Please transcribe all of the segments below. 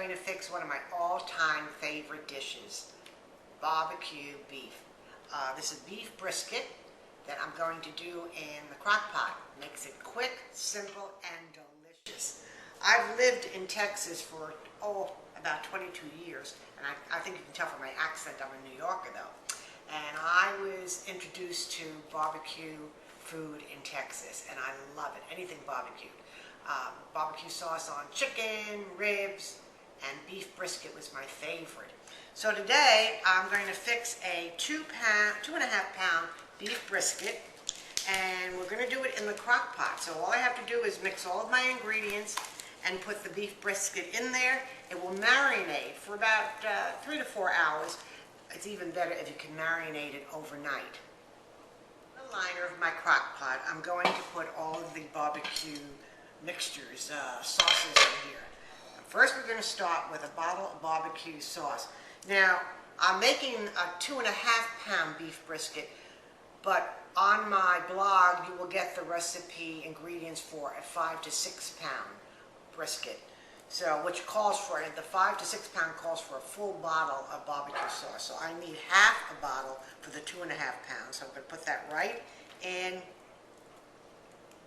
going to fix one of my all-time favorite dishes, barbecue beef. This is beef brisket that I'm going to do in the crock pot. Makes it quick, simple, and delicious. I've lived in Texas for, about 22 years, and I think you can tell from my accent I'm a New Yorker though. And I was introduced to barbecue food in Texas, and I love it, anything barbecue. Barbecue sauce on chicken, ribs, and beef brisket was my favorite. So today I'm going to fix a 2.5 pound beef brisket, and we're going to do it in the crock pot. So all I have to do is mix all of my ingredients and put the beef brisket in there. It will marinate for about 3 to 4 hours. It's even better if you can marinate it overnight. In the liner of my crock pot, I'm going to put all of the barbecue mixtures, sauces in here. First we're going to start with a bottle of barbecue sauce. Now, I'm making a 2.5 pound beef brisket, but on my blog you will get the recipe ingredients for a 5 to 6 pound brisket. So, which calls for, the 5 to 6 pound calls for a full bottle of barbecue sauce. So I need half a bottle for the 2.5 pounds. So I'm going to put that right in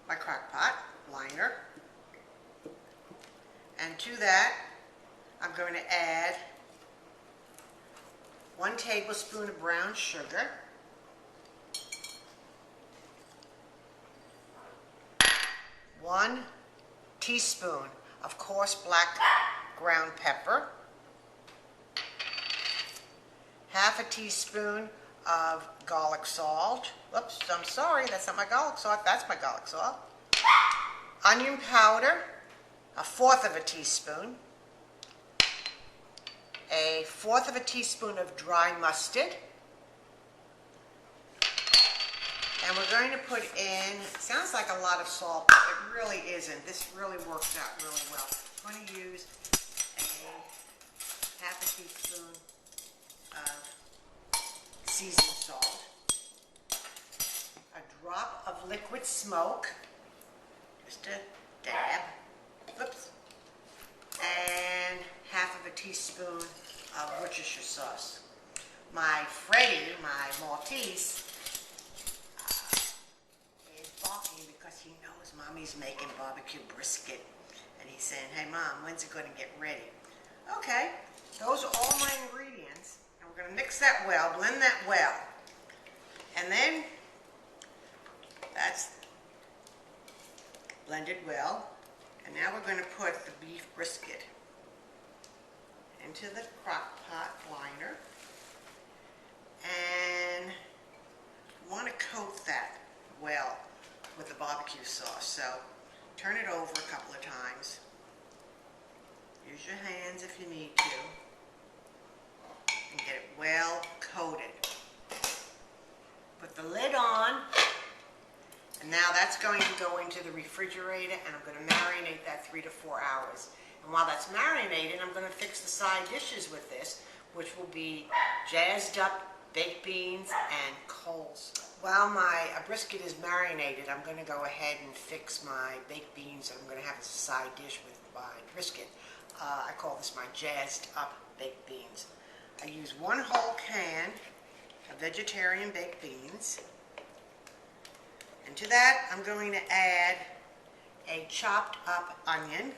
my crock pot liner. And to that, I'm going to add 1 tablespoon of brown sugar, 1 teaspoon of coarse black ground pepper, half a teaspoon of garlic salt. Whoops, I'm sorry, that's not my garlic salt, that's my garlic salt. Onion powder, 1/4 of a teaspoon, 1/4 teaspoon of dry mustard, and we're going to put in, it sounds like a lot of salt, but it really isn't. This really works out really well. I'm going to use a 1/2 teaspoon of seasoned salt, a drop of liquid smoke, just a dab, whoops, and 1/2 teaspoon of Worcestershire sauce. My Freddie, my Maltese, is barking because he knows Mommy's making barbecue brisket. And he's saying, hey Mom, when's it going to get ready? Okay, those are all my ingredients. And we're going to mix that well, blend that well. And then, that's blended well. And now we're going to put the beef brisket into the crock pot liner, and want to coat that well with the barbecue sauce. So turn it over a couple of times. Use your hands if you need to, and get it well coated. Put the lid on, and now that's going to go into the refrigerator, and I'm going to marinate that 3 to 4 hours. And while that's marinated, I'm going to fix the side dishes with this, which will be jazzed up baked beans and coleslaw. While my brisket is marinated, I'm going to go ahead and fix my baked beans that I'm going to have as a side dish with my brisket. I call this my jazzed up baked beans. I use 1 whole can of vegetarian baked beans. And to that, I'm going to add a chopped up onion,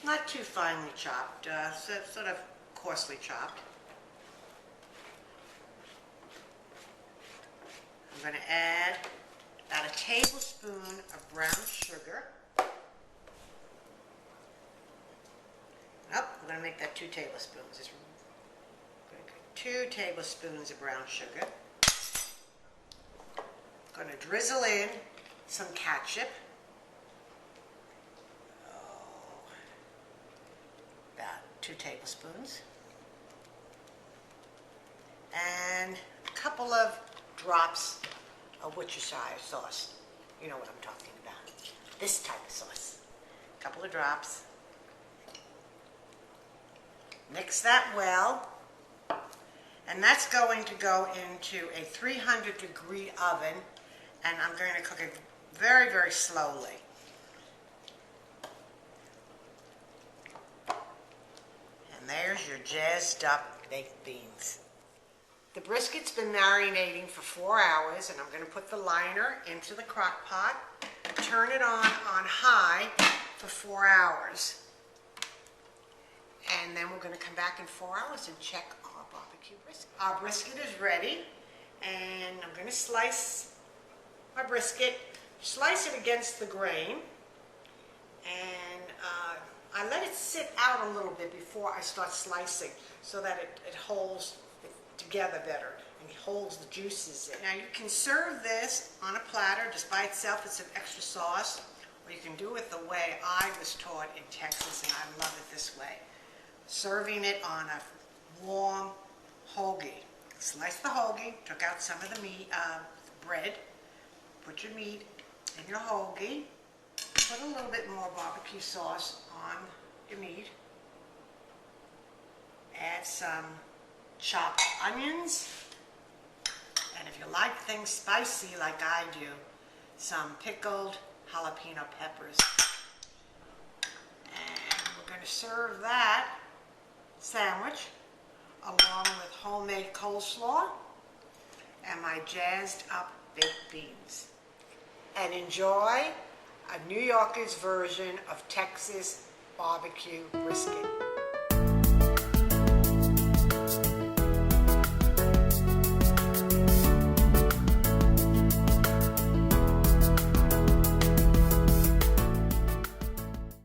not too finely chopped, sort of coarsely chopped. I'm going to add about 1 tablespoon of brown sugar. Nope, I'm going to make that 2 tablespoons. It's 2 tablespoons of brown sugar. I'm going to drizzle in some ketchup. About 2 tablespoons. And a couple of drops of Worcestershire sauce. You know what I'm talking about. This type of sauce. A couple of drops. Mix that well. And that's going to go into a 300-degree oven, and I'm going to cook it very, very slowly. And there's your jazzed up baked beans. The brisket's been marinating for 4 hours, and I'm going to put the liner into the crock pot, turn it on high for 4 hours. And then we're going to come back in 4 hours and check our barbecue brisket. Our brisket is ready, and I'm going to slice my brisket, slice it against the grain, and I let it sit out a little bit before I start slicing so that it holds it together better and holds the juices in. Now you can serve this on a platter just by itself with some extra sauce, or you can do it the way I was taught in Texas, and I love it this way. Serving it on a warm hoagie. Slice the hoagie, took out some of the meat, bread, put your meat in your hoagie, put a little bit more barbecue sauce on your meat, add some chopped onions, and if you like things spicy like I do, some pickled jalapeno peppers. And we're going to serve that sandwich along with homemade coleslaw and my jazzed up baked beans. And enjoy a New Yorker's version of Texas barbecue brisket.